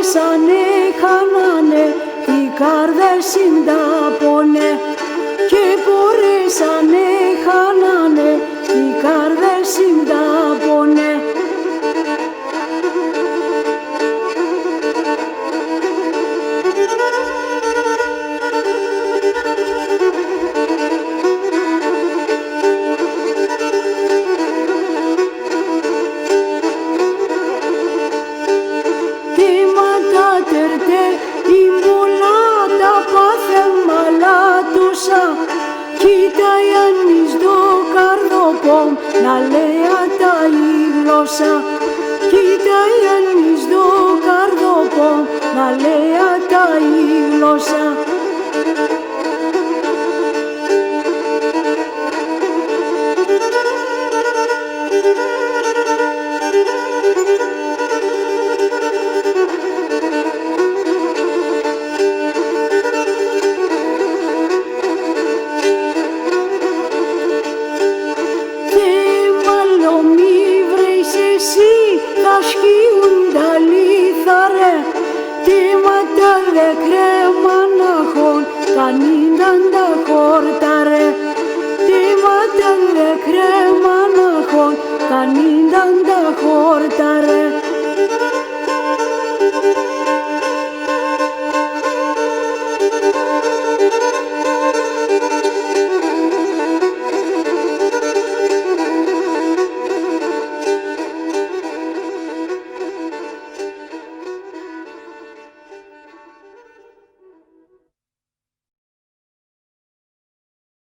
πορίσανε χάνανε οι καρδές συντάπωνε και πορίσανε χάνανε οι καρδές συντάπωνε. Κοίτα Ιάννης το καρδοπόμ να λέει τα η γλώσσα. Κοίτα Ιάννης το καρδοπόμ να λέει τα η γλώσσα. Κανίνταν τα χόρταρε, τίματα δε κρέμαναχον, κανίνταν τα χόρταρε.